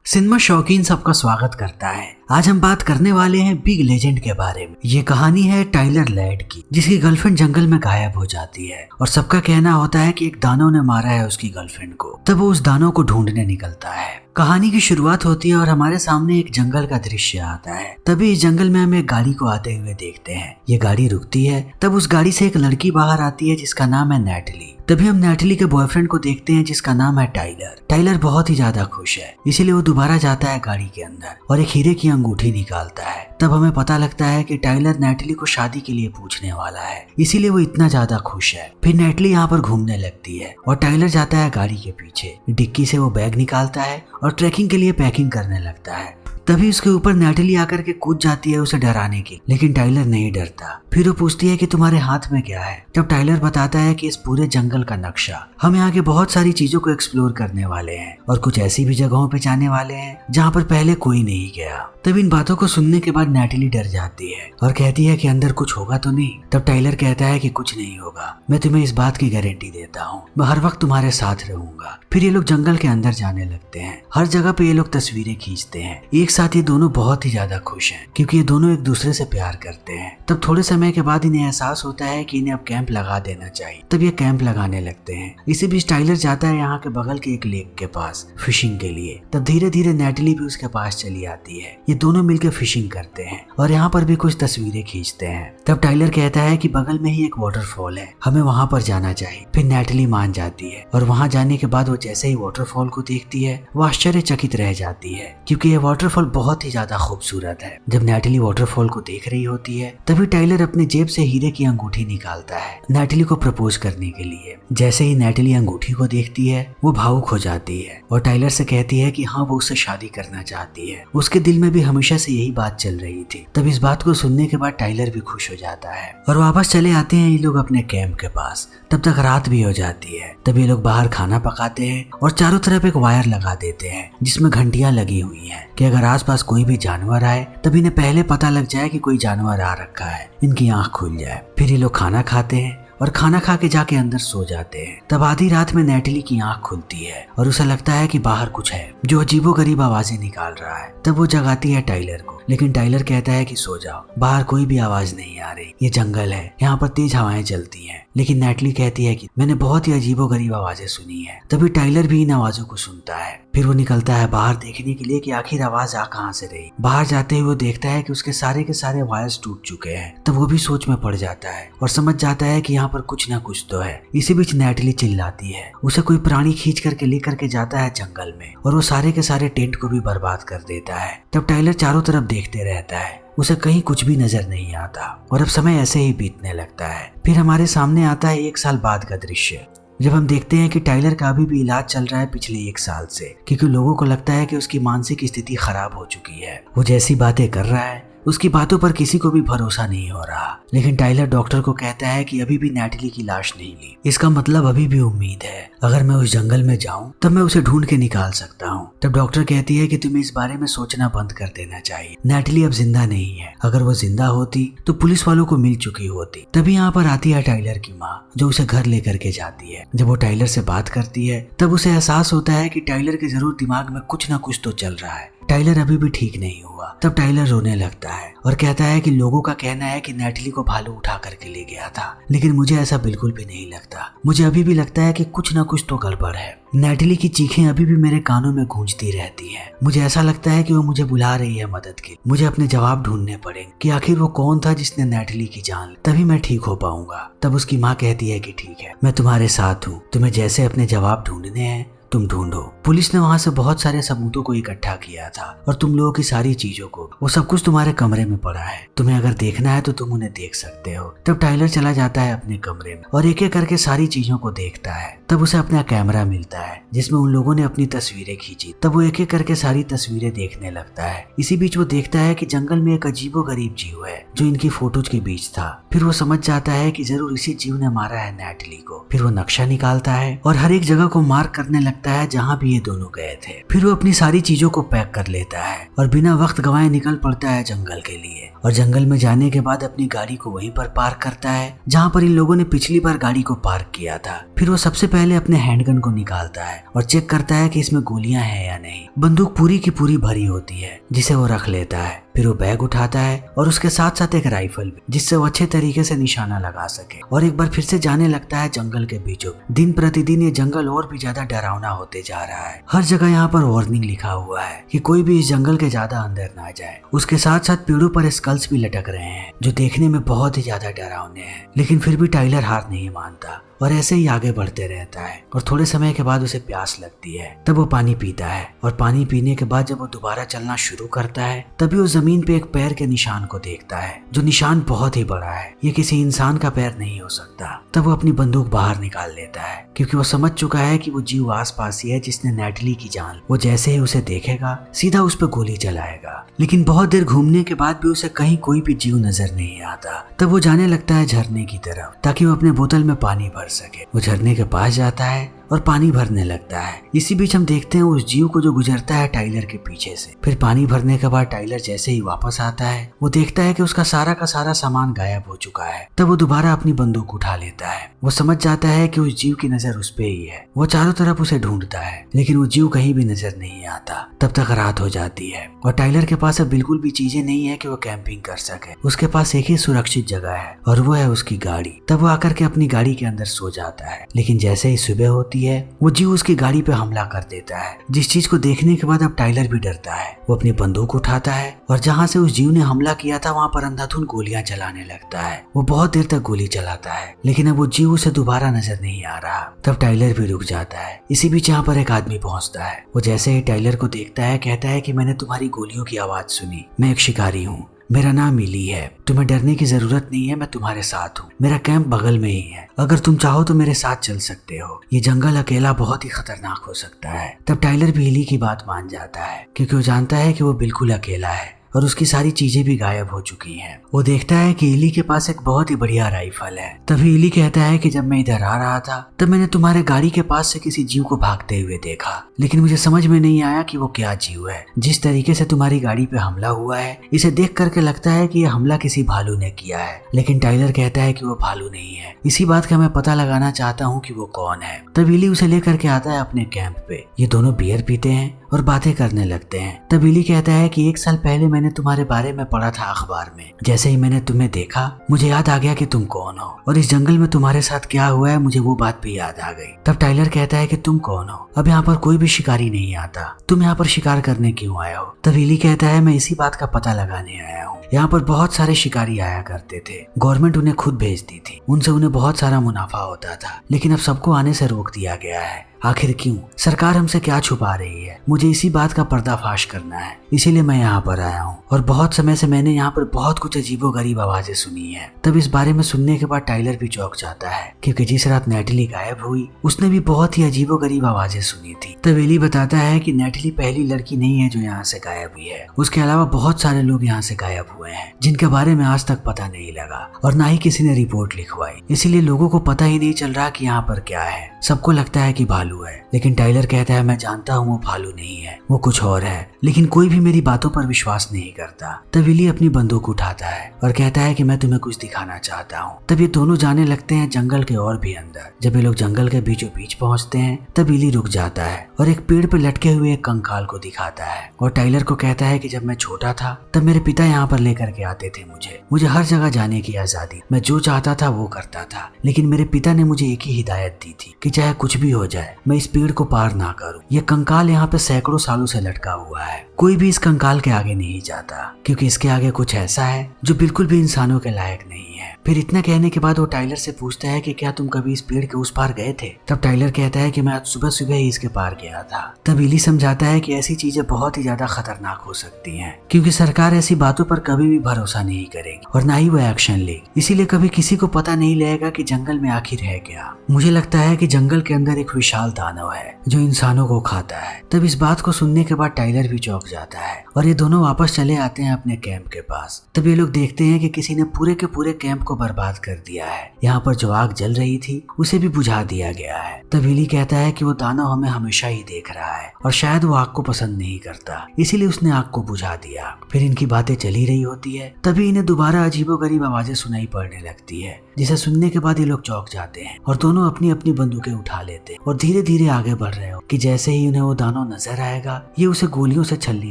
Cinema शौकीन सबका स्वागत करता है। आज हम बात करने वाले हैं बिग लेजेंड के बारे में। ये कहानी है टाइलर लैड की, जिसकी गर्लफ्रेंड जंगल में गायब हो जाती है और सबका कहना होता है कि एक दानव ने मारा है उसकी गर्लफ्रेंड को। तब वो उस दानव को ढूंढने निकलता है। कहानी की शुरुआत होती है और हमारे सामने एक जंगल का दृश्य आता है। तभी इस जंगल में हम एक गाड़ी को आते हुए देखते हैं। ये गाड़ी रुकती है, तब उस गाड़ी से एक लड़की बाहर आती है जिसका नाम है नैटली। तभी हम नैटली के बॉयफ्रेंड को देखते हैं जिसका नाम है टाइलर। टाइलर बहुत ही ज्यादा खुश है, इसीलिए वो दोबारा जाता है गाड़ी के अंदर और एक हीरे की अंगूठी निकालता है। तब हमें पता लगता है कि टाइलर नैटली को शादी के लिए पूछने वाला है, इसीलिए वो इतना ज्यादा खुश है। फिर नैटली यहाँ पर घूमने लगती है और टाइलर जाता है गाड़ी के पीछे। डिक्की से वो बैग निकालता है और ट्रैकिंग के लिए पैकिंग करने लगता है। तभी उसके ऊपर नैटली आकर के कूद जाती है उसे डराने की, लेकिन टाइलर नहीं डरता। फिर वो पूछती है कि तुम्हारे हाथ में क्या है। तब टाइलर बताता है कि इस पूरे जंगल का नक्शा। हम यहाँ के बहुत सारी चीजों को एक्सप्लोर करने वाले हैं और कुछ ऐसी भी जगहों पे जाने वाले हैं जहाँ पर पहले कोई नहीं गया। तब इन बातों को सुनने के बाद नैटली डर जाती है और कहती है कि अंदर कुछ होगा तो नहीं। तब टाइलर कहता है कि कुछ नहीं होगा, मैं तुम्हें इस बात की गारंटी देता हूँ, मैं हर वक्त तुम्हारे साथ रहूंगा। फिर ये लोग जंगल के अंदर जाने लगते हैं। हर जगह पे ये लोग तस्वीरें खींचते हैं। एक साथ ये दोनों बहुत ही ज्यादा खुश हैं क्योंकि ये दोनों एक दूसरे से प्यार करते हैं। तब थोड़े समय के बाद इन्हें एहसास होता है कि इन्हें अब कैंप लगा देना चाहिए। तब ये कैंप लगाने लगते हैं। इसी बीच टाइलर जाता है यहाँ के बगल के एक लेक के पास फिशिंग के लिए। तब धीरे धीरे नैटली भी उसके पास चली आती है। ये दोनों मिलकर फिशिंग करते हैं और यहाँ पर भी कुछ तस्वीरें खींचते हैं। तब टाइलर कहता है कि बगल में ही एक वाटरफॉल है, हमें वहां पर जाना चाहिए। फिर नैटली मान जाती है और वहां जाने के बाद वो जैसे ही वाटरफॉल को देखती है वो आश्चर्यचकित रह जाती है क्योंकि ये वाटरफॉल बहुत ही ज्यादा खूबसूरत है। जब नैटली वाटरफॉल को देख रही होती है तभी टाइलर अपने जेब से हीरे की अंगूठी निकालता है नैटली को प्रपोज करने के लिए। जैसे ही नैटली अंगूठी को देखती है वो भावुक हो जाती है और टाइलर से कहती है कि हाँ वो उससे शादी करना चाहती है। उसके दिल में भी हमेशा से यही बात चल रही थी। तब इस बात को सुनने के बाद टाइलर भी खुश हो जाता है और वापस चले आते हैं ये लोग अपने कैंप के पास। तब तक रात भी हो जाती है। तब ये लोग बाहर खाना पकाते हैं और चारों तरफ एक वायर लगा देते हैं जिसमें घंटियां लगी हुई हैं कि अगर आसपास कोई भी जानवर आए तब इन्हें पहले पता लग जाए कि कोई जानवर आ रखा है, इनकी आंख खुल जाए। फिर ये लोग खाना खाते हैं और खाना खा के जाके अंदर सो जाते हैं। तब आधी रात में नैटली की आंख खुलती है और उसे लगता है कि बाहर कुछ है जो अजीबोगरीब आवाजें निकाल रहा है। तब वो जगाती है टाइलर को, लेकिन टाइलर कहता है कि सो जाओ, बाहर कोई भी आवाज नहीं आ रही, ये जंगल है, यहाँ पर तेज हवाएं चलती हैं। लेकिन नैटली कहती है कि मैंने बहुत ही अजीबोगरीब आवाजें सुनी है। तभी टाइलर भी इन आवाजों को सुनता है। फिर वो निकलता है बाहर देखने के लिए कि आखिर आवाज आ कहाँ से रही। बाहर जाते हुए वो देखता है कि उसके सारे के सारे वायर्स टूट चुके हैं। तब वो भी सोच में पड़ जाता है और समझ जाता है कि यहाँ पर कुछ ना कुछ तो है। इसी बीच नैटली चिल्लाती है, उसे कोई प्राणी खींच करके लेकर के जाता है जंगल में और वो सारे के सारे टेंट को भी बर्बाद कर देता है। तब टाइलर चारों तरफ देखते रहता है, उसे कहीं कुछ भी नजर नहीं आता और अब समय ऐसे ही बीतने लगता है। फिर हमारे सामने आता है 1 साल बाद का दृश्य, जब हम देखते हैं कि टाइलर का अभी भी इलाज चल रहा है पिछले 1 साल से, क्योंकि लोगों को लगता है कि उसकी मानसिक स्थिति खराब हो चुकी है। वो जैसी बातें कर रहा है उसकी बातों पर किसी को भी भरोसा नहीं हो रहा। लेकिन टाइलर डॉक्टर को कहता है कि अभी भी नैटली की लाश नहीं ली, इसका मतलब अभी भी उम्मीद है। अगर मैं उस जंगल में जाऊं तब मैं उसे ढूंढ के निकाल सकता हूं। तब डॉक्टर कहती है कि तुम्हें इस बारे में सोचना बंद कर देना चाहिए। नैटली अब जिंदा नहीं है, अगर वो जिंदा होती तो पुलिस वालों को मिल चुकी होती। तभी यहाँ पर आती है टाइलर की माँ, जो उसे घर लेकर के जाती है। जब वो टाइलर से बात करती है तब उसे एहसास होता है कि टाइलर के जरूर दिमाग में कुछ ना कुछ तो चल रहा है, टाइलर अभी भी ठीक नहीं हुआ। तब टाइलर रोने लगता है और कहता है कि लोगों का कहना है कि नैटली को भालू उठा करके ले गया था, लेकिन मुझे ऐसा बिल्कुल भी नहीं लगता। मुझे अभी भी लगता है कि कुछ ना कुछ तो गड़बड़ है। नैटली की चीखें अभी भी मेरे कानों में गूंजती रहती हैं। मुझे ऐसा लगता है कि वो मुझे बुला रही है मदद के। मुझे अपने जवाब ढूंढने पड़ेंगे कि आखिर वो कौन था जिसने नैटली की जान ली, तभी मैं ठीक हो पाऊंगा। तब उसकी माँ कहती है कि ठीक है, मैं तुम्हारे साथ हूँ, तुम्हें जैसे अपने जवाब ढूंढने हैं तुम ढूंढो। पुलिस ने वहां से बहुत सारे सबूतों को इकट्ठा किया था और तुम लोगों की सारी चीजों को, वो सब कुछ तुम्हारे कमरे में पड़ा है। तुम्हें अगर देखना है तो तुम उन्हें देख सकते हो। तब टाइलर चला जाता है अपने कमरे में और एक एक करके सारी चीजों को देखता है। तब उसे अपना कैमरा मिलता है जिसमें उन लोगों ने अपनी तस्वीरें खींची। तब वो एक एक करके सारी तस्वीरें देखने लगता है। इसी बीच वो देखता है कि जंगल में एक अजीबोगरीब जीव है जो इनकी फोटोज के बीच था। फिर वो समझ जाता है कि जरूर इसी जीव ने मारा है नैटली को। फिर वो नक्शा निकालता है और हर एक जगह को मार्क करने लगता लगता है जहाँ भी ये दोनों गए थे। फिर वो अपनी सारी चीजों को पैक कर लेता है और बिना वक्त गंवाए निकल पड़ता है जंगल के लिए। और जंगल में जाने के बाद अपनी गाड़ी को वहीं पर पार्क करता है जहाँ पर इन लोगों ने पिछली बार गाड़ी को पार्क किया था। फिर वो सबसे पहले अपने हैंडगन को निकालता है और चेक करता है कि इसमें गोलियां हैं या नहीं। बंदूक पूरी की पूरी भरी होती है जिसे वो रख लेता है। फिर वो बैग उठाता है और उसके साथ साथ एक राइफल भी, जिससे वो अच्छे तरीके से निशाना लगा सके। और एक बार फिर से जाने लगता है जंगल के बीचों। दिन प्रतिदिन ये जंगल और भी ज्यादा डरावना होते जा रहा है। हर जगह यहाँ पर वार्निंग लिखा हुआ है कि कोई भी इस जंगल के ज्यादा अंदर ना जाए। उसके साथ साथ पेड़ों पर स्कल्स भी लटक रहे हैं जो देखने में बहुत ही ज्यादा डरावने हैं। लेकिन फिर भी टाइलर हार नहीं मानता और ऐसे ही आगे बढ़ते रहता है। और थोड़े समय के बाद उसे प्यास लगती है, तब वो पानी पीता है। और पानी पीने के बाद जब वो दोबारा चलना शुरू करता है तभी वो जमीन पे एक पैर के निशान को देखता है, जो निशान बहुत ही बड़ा है। ये किसी इंसान का पैर नहीं हो सकता। तब वो अपनी बंदूक बाहर निकाल लेता है क्योंकि वो समझ चुका है कि वो जीव आस पास ही है जिसने नेटली की जान। वो जैसे ही उसे देखेगा सीधा उस पर गोली चलाएगा। लेकिन बहुत देर घूमने के बाद भी उसे कहीं कोई भी जीव नजर नहीं आता। तब वो जाने लगता है झरने की तरफ ताकि वो अपने बोतल में पानी भर सके। वो झरने के पास जाता है और पानी भरने लगता है। इसी बीच हम देखते हैं उस जीव को जो गुजरता है टाइलर के पीछे से। फिर पानी भरने के बाद टाइलर जैसे ही वापस आता है वो देखता है कि उसका सारा का सारा सामान गायब हो चुका है। तब वो दोबारा अपनी बंदूक उठा लेता है। वो समझ जाता है कि उस जीव की नजर उस पे ही है। वो चारों तरफ उसे ढूंढता है लेकिन वो जीव कहीं भी नजर नहीं आता। तब तक रात हो जाती है और टाइलर के पास अब बिल्कुल भी चीजें नहीं है कि वो कैंपिंग कर सके। उसके पास एक ही सुरक्षित जगह है और वो है उसकी गाड़ी। तब वो आकर के अपनी गाड़ी के अंदर सो जाता है। लेकिन जैसे ही सुबह होती है वो जीव उसकी गाड़ी पे हमला कर देता है, जिस चीज को देखने के बाद अब टाइलर भी डरता है। वो अपनी बंदूक उठाता है और जहाँ से उस जीव ने हमला किया था वहाँ पर अंधाधुंध गोलियां चलाने लगता है। वो बहुत देर तक गोली चलाता है लेकिन अब वो जीव उसे दोबारा नजर नहीं आ रहा। तब टाइलर भी रुक जाता है। इसी बीच यहाँ पर एक आदमी पहुंचता है। वो जैसे ही टाइलर को देखता है कहता है कि मैंने तुम्हारी गोलियों की आवाज सुनी। मैं एक शिकारी हूँ, मेरा नाम इली है। तुम्हें डरने की जरूरत नहीं है, मैं तुम्हारे साथ हूँ। मेरा कैंप बगल में ही है। अगर तुम चाहो तो मेरे साथ चल सकते हो। ये जंगल अकेला बहुत ही खतरनाक हो सकता है। तब टाइलर भी इली की बात मान जाता है क्योंकि वो जानता है कि वो बिल्कुल अकेला है और उसकी सारी चीजें भी गायब हो चुकी हैं। वो देखता है कि इली के पास एक बहुत ही बढ़िया राइफल है। तभी इली कहता है कि जब मैं इधर आ रहा था तब मैंने तुम्हारे गाड़ी के पास से किसी जीव को भागते हुए देखा, लेकिन मुझे समझ में नहीं आया कि वो क्या जीव है। जिस तरीके से तुम्हारी गाड़ी पे हमला हुआ है इसे देख करके लगता है कि यह हमला किसी भालू ने किया है। लेकिन टाइलर कहता है कि वो भालू नहीं है। इसी बात का मैं पता लगाना चाहता हूँ कि वो कौन है। तब इली उसे लेकर के आता है अपने कैंप पे। ये दोनों बियर पीते हैं और बातें करने लगते हैं। तब इली कहता है कि 1 साल पहले मैंने तुम्हारे बारे में पढ़ा था अखबार में। जैसे ही मैंने तुम्हें देखा मुझे याद आ गया कि तुम कौन हो और इस जंगल में तुम्हारे साथ क्या हुआ है मुझे वो बात भी याद आ गई। तब टाइलर कहता है कि तुम कौन हो, अब यहाँ पर कोई भी शिकारी नहीं आता, तुम यहाँ पर शिकार करने क्यों आए हो। तब इली कहता है मैं इसी बात का पता लगाने आया हूँ। यहाँ पर बहुत सारे शिकारी आया करते थे, गवर्नमेंट उन्हें खुद भेजती थी, उनसे उन्हें बहुत सारा मुनाफा होता था, लेकिन अब सबको आने से रोक दिया गया है। आखिर क्यों? सरकार हमसे क्या छुपा रही है? मुझे इसी बात का पर्दाफाश करना है, इसीलिए मैं यहाँ पर आया हूँ। और बहुत समय से मैंने यहाँ पर बहुत कुछ अजीबोगरीब आवाजें सुनी है। तब इस बारे में सुनने के बाद टाइलर भी चौंक जाता है क्योंकि जिस रात नेटली गायब हुई उसने भी बहुत ही अजीबोगरीब आवाजें सुनी थी। तब एली बताता है कि नेटली पहली लड़की नहीं है जो यहाँ से गायब हुई है। उसके अलावा बहुत सारे लोग यहाँ से गायब हुए हैं जिनके बारे में आज तक पता नहीं लगा और ना ही किसी ने रिपोर्ट लिखवाई। इसीलिए लोगों को पता ही नहीं चल रहा कि यहाँ पर क्या है। सबको लगता है कि भालू है, लेकिन टाइलर कहता है मैं जानता हूँ वो भालू नहीं है, वो कुछ और है। लेकिन कोई भी मेरी बातों पर विश्वास नहीं करता। तब विली अपनी बंदूक उठाता है और कहता है कि मैं तुम्हें कुछ दिखाना चाहता हूँ। तब ये दोनों जाने लगते हैं जंगल के और भी अंदर। जब ये लोग जंगल के बीचों बीच पहुंचते हैं तब विली रुक जाता है और एक पेड़ पर लटके हुए एक कंकाल को दिखाता है और टाइलर को कहता है कि जब मैं छोटा था तब मेरे पिता यहाँ पर लेकर के आते थे मुझे हर जगह जाने की आजादी, मैं जो चाहता था वो करता था। लेकिन मेरे पिता ने मुझे एक ही हिदायत दी थी कि चाहे कुछ भी हो जाए मैं इस पेड़ को पार ना करूं। ये कंकाल यहाँ पे सैकड़ों सालों से लटका हुआ है। कोई भी इस कंकाल के आगे नहीं जाता क्योंकि इसके आगे कुछ ऐसा है जो बिल्कुल भी इंसानों के लायक नहीं है। फिर इतना कहने के बाद वो टाइलर से पूछता है कि क्या तुम कभी इस पेड़ के उस पार गए थे। तब टाइलर कहता है कि मैं आज सुबह सुबह ही इसके पार गया था। तब विली समझाता है कि ऐसी चीजें बहुत ही ज्यादा खतरनाक हो सकती हैं क्योंकि सरकार ऐसी बातों पर कभी भी भरोसा नहीं करेगी और ना ही वो एक्शन लेगी। इसीलिए कभी किसी को पता नहीं लगेगा कि जंगल में आखिर है क्या। मुझे लगता है कि जंगल के अंदर एक विशाल दानव है जो इंसानों को खाता है। तब इस बात को सुनने के बाद टाइलर भी चौंक जाता है और ये दोनों वापस चले आते हैं अपने कैंप के पास। तब ये लोग देखते हैं कि किसी ने पूरे के पूरे कैंप को बर्बाद कर दिया है। यहाँ पर जो आग जल रही थी उसे भी बुझा दिया गया है। तब इली कहता है कि वो दानव हमें हमेशा ही देख रहा है और शायद वो आग को पसंद नहीं करता, इसीलिए उसने आग को बुझा दिया। फिर इनकी बातें चली रही होती है, तभी इन्हें दोबारा अजीबोगरीब आवाजें सुनाई पड़ने लगती है, जिसे सुनने के बाद ये लोग चौंक जाते हैं और दोनों अपनी अपनी बंदूकें उठा लेते हैं और धीरे धीरे आगे बढ़ रहे हो कि जैसे ही उन्हें वो दानव नजर आएगा ये उसे गोलियों से छल्ली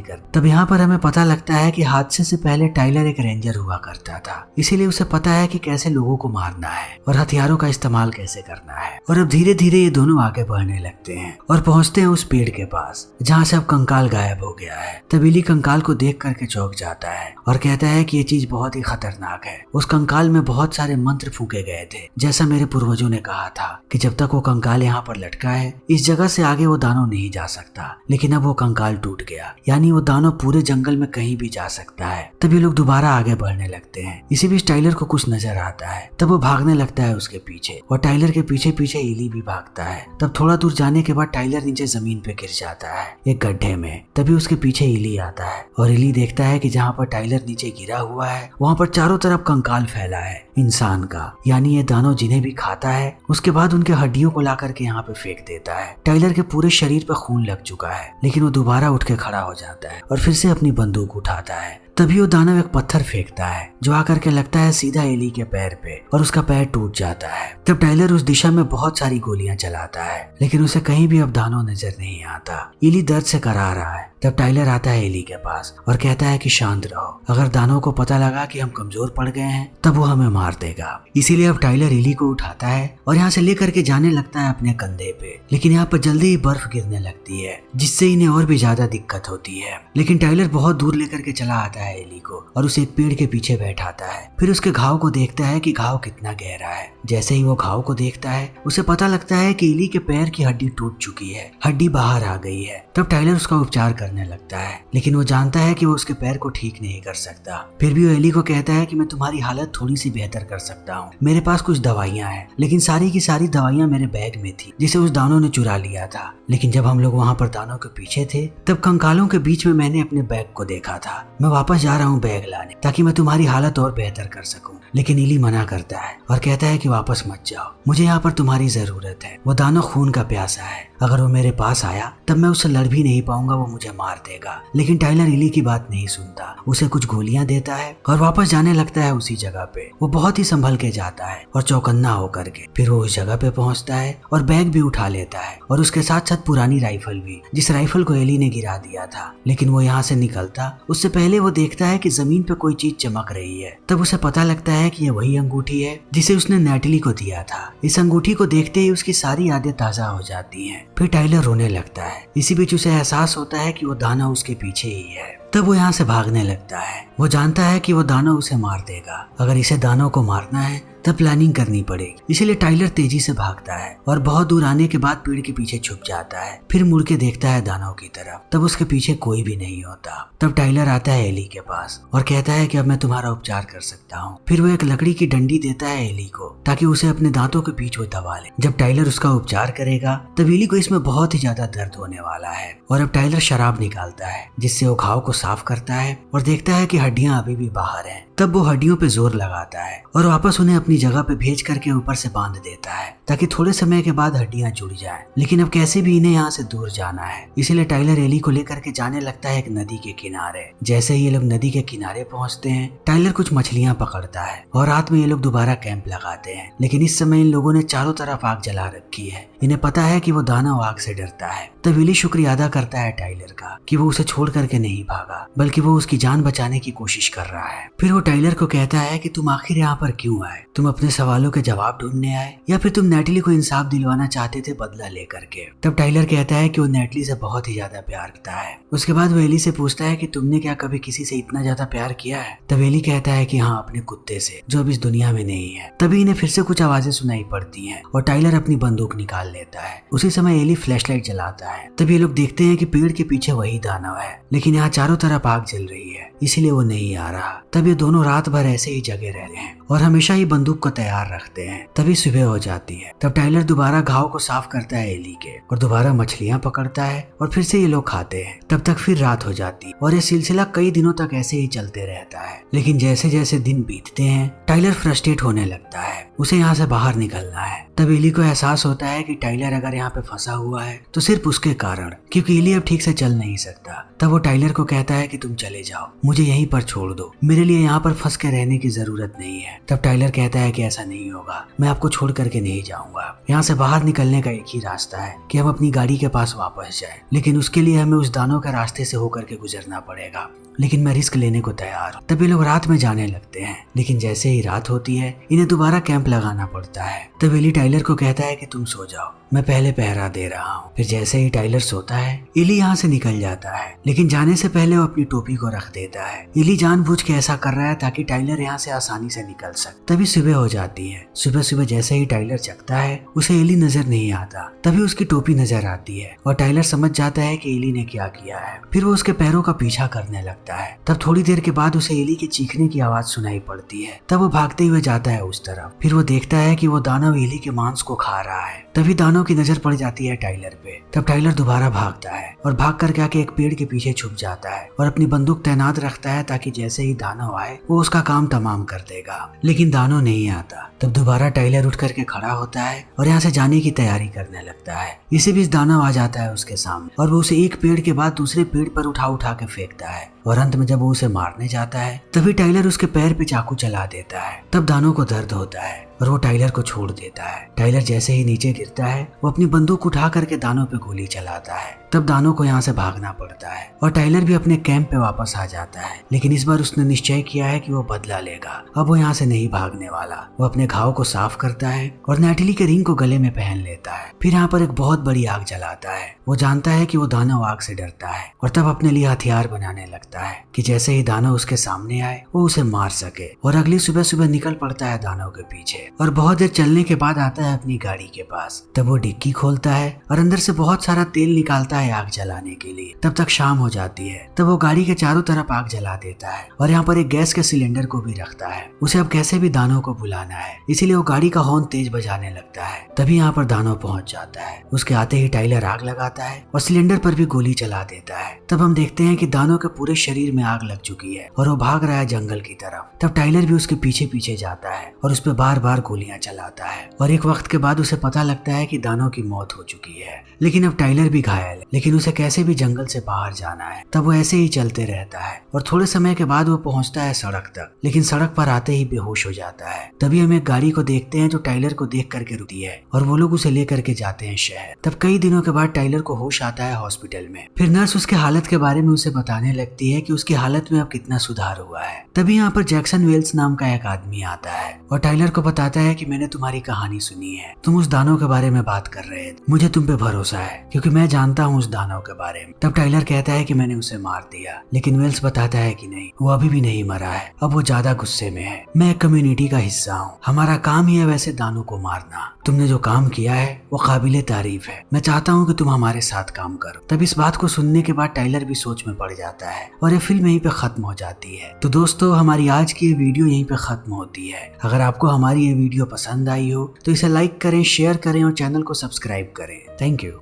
कर। तब यहाँ पर हमें पता लगता है कि हादसे से पहले टाइलर एक रेंजर हुआ करता था, इसीलिए उसे पता है कि कैसे लोगों को मारना है और हथियारों का इस्तेमाल कैसे करना है। और अब धीरे धीरे ये दोनों आगे बढ़ने लगते हैं और पहुंचते हैं उस पेड़ के पास जहाँ से अब कंकाल गायब हो गया है। तब इली कंकाल को देख करके चौंक जाता है और कहता है कि ये चीज बहुत ही खतरनाक है। उस कंकाल में बहुत सारे मंत्र फूके गए थे, जैसा मेरे पूर्वजों ने कहा था कि जब तक वो कंकाल यहाँ पर लटका है इस जगह से आगे वो दानव नहीं जा सकता। लेकिन अब वो कंकाल टूट गया, यानी वो दानव पूरे जंगल में कहीं भी जा सकता है। तब ये लोग दोबारा आगे बढ़ने लगते हैं। इसी बीच टाइलर को कुछ नजर आता है, तब वो भागने लगता है उसके पीछे और टाइलर के पीछे पीछे इली भी भागता है। तब थोड़ा दूर जाने के बाद टाइलर नीचे जमीन पे गिर जाता है एक गड्ढे में। तभी उसके पीछे इली आता है और इली देखता है कि जहाँ पर टाइलर नीचे गिरा हुआ है वहाँ पर चारों तरफ कंकाल फैला है इंसान का, यानी ये दानव जिन्हें भी खाता है उसके बाद उनके हड्डियों को ला करके यहाँ पे फेंक देता है। टाइलर के पूरे शरीर पे खून लग चुका है, लेकिन वो दोबारा उठ के खड़ा हो जाता है और फिर से अपनी बंदूक उठाता है। तभी वो दानव एक पत्थर फेंकता है जो आकर के लगता है सीधा एली के पैर पे और उसका पैर टूट जाता है। तब टाइलर उस दिशा में बहुत सारी गोलियां चलाता है, लेकिन उसे कहीं भी अब दानव नजर नहीं आता। एली दर्द से करा रहा है। तब टाइलर आता है एली के पास और कहता है कि शांत रहो, अगर दानव को पता लगा कि हम कमजोर पड़ गए हैं तब वो हमें मार देगा। इसीलिए अब टाइलर एली को उठाता है और यहाँ से लेकर के जाने लगता है अपने कंधे पे। लेकिन यहाँ पर जल्दी ही बर्फ गिरने लगती है जिससे इन्हें और भी ज्यादा दिक्कत होती है। लेकिन टाइलर बहुत दूर लेकर के चला आता है एली को और उसे एक पेड़ के पीछे बैठाता है। फिर उसके घाव को देखता है कि घाव कितना गहरा है। जैसे ही वो घाव को देखता है उसे पता लगता है कि एली के पैर की हड्डी टूट चुकी है, हड्डी बाहर आ गई है। तब टाइलर उसका उपचार करने लगता है, लेकिन वो जानता है कि वो उसके पैर को ठीक नहीं कर सकता। फिर भी वो एली को कहता है कि मैं तुम्हारी हालत थोड़ी सी बेहतर कर सकता हूँ, मेरे पास कुछ दवाइयाँ हैं। लेकिन सारी की सारी दवाइयाँ मेरे बैग में थी जिसे उस दानव ने चुरा लिया था। लेकिन जब हम लोग वहाँ पर दानव के पीछे थे तब कंकालों के बीच में मैंने अपने बैग को देखा था। मैं वापस जा रहा हूँ बैग लाने ताकि मैं तुम्हारी हालत और बेहतर कर सकूं। लेकिन इली मना करता है और कहता है कि वापस मत जाओ, मुझे यहाँ पर तुम्हारी जरूरत है। वो दानव खून का प्यासा है, अगर वो मेरे पास आया तब मैं उससे लड़ भी नहीं पाऊंगा, वो मुझे मार देगा। लेकिन टाइलर इली की बात नहीं सुनता, उसे कुछ गोलियां देता है और वापस जाने लगता है उसी जगह पे। वो बहुत ही संभल के जाता है और चौकन्ना होकर के। फिर वो उस जगह पे पहुंचता है और बैग भी उठा लेता है और उसके साथ साथ पुरानी राइफल भी, जिस राइफल को एली ने गिरा दिया था। लेकिन वो यहाँ से निकलता उससे पहले वो देखता है कि जमीन पे कोई चीज चमक रही है। तब उसे पता लगता है कि ये वही अंगूठी है जिसे उसने नेटली को दिया था। इस अंगूठी को देखते ही उसकी सारी यादें ताजा हो जाती हैं। फिर टाइलर रोने लगता है। इसी बीच उसे एहसास होता है कि वो दानव उसके पीछे ही है। तब वो यहाँ से भागने लगता है। वो जानता है कि वो दानव उसे मार देगा। अगर इसे दानव को मारना है तब प्लानिंग करनी पड़ेगी। इसीलिए टाइलर तेजी से भागता है और बहुत दूर आने के बाद पेड़ के पीछे छुप जाता है। फिर मुड़ के देखता है दानव की तरफ, तब उसके पीछे कोई भी नहीं होता। तब टाइलर आता है एली के पास और कहता है कि अब मैं तुम्हारा उपचार कर सकता हूँ। फिर वो एक लकड़ी की डंडी देता है एली को ताकि उसे अपने दांतों के बीच वो दबा ले। जब टाइलर उसका उपचार करेगा तब एली को इसमें बहुत ही ज्यादा दर्द होने वाला है। और अब टाइलर शराब निकालता है जिससे वो घाव को साफ करता है और देखता है कि हड्डियां अभी भी बाहर हैं। तब वो हड्डियों पे जोर लगाता है और वापस उन्हें अपनी जगह पे भेज करके ऊपर से बांध देता है ताकि थोड़े समय के बाद हड्डियां जुड़ जाएं। लेकिन अब कैसे भी इन्हें यहाँ से दूर जाना है, इसीलिए टाइलर एली को लेकर के जाने लगता है एक नदी के किनारे। जैसे ही ये लोग नदी के किनारे पहुंचते हैं टाइलर कुछ मछलियां पकड़ता है और रात में ये लोग दोबारा कैंप लगाते हैं। लेकिन इस समय इन लोगों ने चारों तरफ आग जला रखी है। इन्हें पता है कि वो दानव आग से डरता है। तब एली शुक्रिया अदा करता है टाइलर का कि वो उसे छोड़ करके नहीं भागा, बल्कि वो उसकी जान बचाने की कोशिश कर रहा है। फिर वो टाइलर को कहता है कि तुम आखिर यहाँ पर क्यों आए? तुम अपने सवालों के जवाब ढूंढने आए या फिर तुम नेटली को इंसाफ दिलवाना चाहते थे बदला लेकर के? तब टाइलर कहता है कि वो नेटली से बहुत ही ज्यादा प्यार करता है। उसके बाद वो एली से पूछता है कि तुमने क्या कभी किसी से इतना ज्यादा प्यार किया है? तब एली कहता है कि हाँ, अपने कुत्ते से, जो अब इस दुनिया में नहीं है। तभी इन्हें फिर से कुछ आवाजें सुनाई पड़ती हैं और टाइलर अपनी बंदूक निकाल लेता है। उसी समय एली फ्लैशलाइट जलाता है। तब ये लोग देखते हैं कि पेड़ के पीछे वही दानव है, लेकिन यहाँ चारों तरफ आग जल रही है, इसीलिए वो नहीं आ रहा। तब ये दोनों रात भर ऐसे ही जगे रहते हैं और हमेशा ही बंदूक को तैयार रखते हैं। तभी सुबह हो जाती है। तब टाइलर दोबारा घाव को साफ करता है एली के और दोबारा मछलियां पकड़ता है और फिर से ये लोग खाते हैं। तब तक फिर रात हो जाती है और ये सिलसिला कई दिनों तक ऐसे ही चलते रहता है। लेकिन जैसे जैसे दिन बीतते हैं टाइलर फ्रस्ट्रेट होने लगता है, उसे यहाँ से बाहर निकलना है। तब एली को एहसास होता है कि टाइलर अगर यहाँ पे फंसा हुआ है तो सिर्फ उसके कारण, क्योंकि एली अब ठीक से चल नहीं सकता। तब वो टाइलर को कहता है कि तुम चले जाओ, मुझे यहीं पर छोड़ दो, मेरे लिए यहाँ पर फंस के रहने की जरूरत नहीं है। तब टाइलर कहता है कि ऐसा नहीं होगा, मैं आपको छोड़ करके नहीं जाऊंगा। यहाँ से बाहर निकलने का एक ही रास्ता है कि हम अपनी गाड़ी के पास वापस जाएं, लेकिन उसके लिए हमें उस दानों के रास्ते से होकर के गुजरना पड़ेगा, लेकिन मैं रिस्क लेने को तैयार हूँ। तब ये लोग रात में जाने लगते हैं, लेकिन जैसे ही रात होती है इन्हें दोबारा कैंप लगाना पड़ता है। तब एली टाइलर को कहता है कि तुम सो जाओ, मैं पहले पहरा दे रहा हूँ। फिर जैसे ही टाइलर सोता है एली यहाँ से निकल जाता है, लेकिन जाने से पहले वो अपनी टोपी को रख देता है। एली जानबूझ के ऐसा कर रहा है ताकि टाइलर यहाँ से आसानी से निकल सके। तभी सुबह हो जाती है। सुबह सुबह जैसे ही टाइलर जगता है उसे एली नजर नहीं आता, तभी उसकी टोपी नजर आती है और टाइलर समझ जाता है कि एली ने क्या किया है। फिर वो उसके पैरों का पीछा करने लगता है। तब थोड़ी देर के बाद उसे एली के चीखने की आवाज सुनाई पड़ती है। तब वो भागते हुए जाता है उस तरफ। फिर वो देखता है कि वो दानव एली के मांस को खा रहा है। तभी दानव की नजर पड़ जाती है टाइलर पे। तब टाइलर दोबारा भागता है और भाग करके आके एक पेड़ के पीछे छुप जाता है और अपनी बंदूक तैनात रखता है ताकि जैसे ही दानव आए वो उसका काम तमाम कर देगा। लेकिन दानव नहीं आता। तब दोबारा टाइलर उठ करके खड़ा होता है और यहाँ से जाने की तैयारी करने लगता है। इसी बीच दानव आ जाता है उसके सामने और वो उसे एक पेड़ के बाद दूसरे पेड़ पर उठा उठा के फेंकता है और अंत में जब वो उसे मारने जाता है तभी टाइलर उसके पैर पे चाकू चला देता है। तब दानव को दर्द होता है और वो टाइलर को छोड़ देता है। टाइलर जैसे ही नीचे गिरता है वो अपनी बंदूक उठा करके दानव पे गोली चलाता है। तब दानव को यहाँ से भागना पड़ता है और टाइलर भी अपने कैंप पे वापस आ जाता है, लेकिन इस बार उसने निश्चय किया है कि वो बदला लेगा। अब वो यहाँ से नहीं भागने वाला। वो अपने घाव को साफ करता है और नैटली के रिंग को गले में पहन लेता है। फिर यहाँ पर एक बहुत बड़ी आग जलाता है। वो जानता है कि वो दानव आग से डरता है और तब अपने लिए हथियार बनाने लगता है कि जैसे ही दानव उसके सामने आए वो उसे मार सके। और अगली सुबह सुबह निकल पड़ता है दानव के पीछे और बहुत देर चलने के बाद आता है अपनी गाड़ी के पास। तब वो डिक्की खोलता है और अंदर से बहुत सारा तेल निकालता है आग जलाने के लिए। तब तक शाम हो जाती है। तब वो गाड़ी के चारों तरफ आग जला देता है और यहाँ पर एक गैस के सिलेंडर को भी रखता है। उसे अब कैसे भी दानव को बुलाना है, इसीलिए वो गाड़ी का हॉर्न तेज बजाने लगता है। तभी यहाँ पर दानव पहुंच जाता है। उसके आते ही टाइलर आग लगाता है और सिलेंडर पर भी गोली चला देता है। तब हम देखते हैं कि दानव के पूरे शरीर में आग लग चुकी है और वो भाग रहा है जंगल की तरफ। तब टाइलर भी उसके पीछे पीछे जाता है और उस पर बार बार गोलियां चलाता है और एक वक्त के बाद उसे पता लगता है कि दानव की मौत हो चुकी है। लेकिन अब टाइलर भी घायल है, लेकिन उसे कैसे भी जंगल से बाहर जाना है। तब वो ऐसे ही चलते रहता है और थोड़े समय के बाद वो पहुंचता है सड़क तक, लेकिन सड़क पर आते ही बेहोश हो जाता है। तभी हम एक गाड़ी को देखते हैं जो टाइलर को देख करके रुकती है और वो लोग उसे लेकर के जाते हैं शहर। तब कई दिनों के बाद टाइलर को होश आता है हॉस्पिटल में। फिर नर्स उसके हालत के बारे में उसे बताने लगती है कि उसकी हालत में अब कितना सुधार हुआ है। तभी यहाँ पर जैक्सन वेल्स नाम का एक आदमी आता है और टाइलर को बताता है कि मैंने तुम्हारी कहानी सुनी है, तुम उस दानव के बारे में बात कर रहे थे, मुझे तुम पे भरोसा है क्योंकि मैं जानता हूँ उस दानव के बारे में। तब टाइलर कहता है कि मैंने उसे मार दिया, लेकिन वेल्स बताता है कि नहीं, वो अभी भी नहीं मरा है, अब वो ज्यादा गुस्से में है। मैं एक कम्युनिटी का हिस्सा हूँ, हमारा काम ही है वैसे दानव को मारना। तुमने जो काम किया है वो काबिले तारीफ है, मैं चाहता हूँ कि तुम हमारे साथ काम करो। तब इस बात को सुनने के बाद टाइलर भी सोच में पड़ जाता है और ये फिल्म यहीं पे खत्म हो जाती है। तो दोस्तों हमारी आज की ये वीडियो यहीं पे खत्म होती है। अगर आपको हमारी ये वीडियो पसंद आई हो तो इसे लाइक करें, शेयर करें और चैनल को सब्सक्राइब करें। Thank you.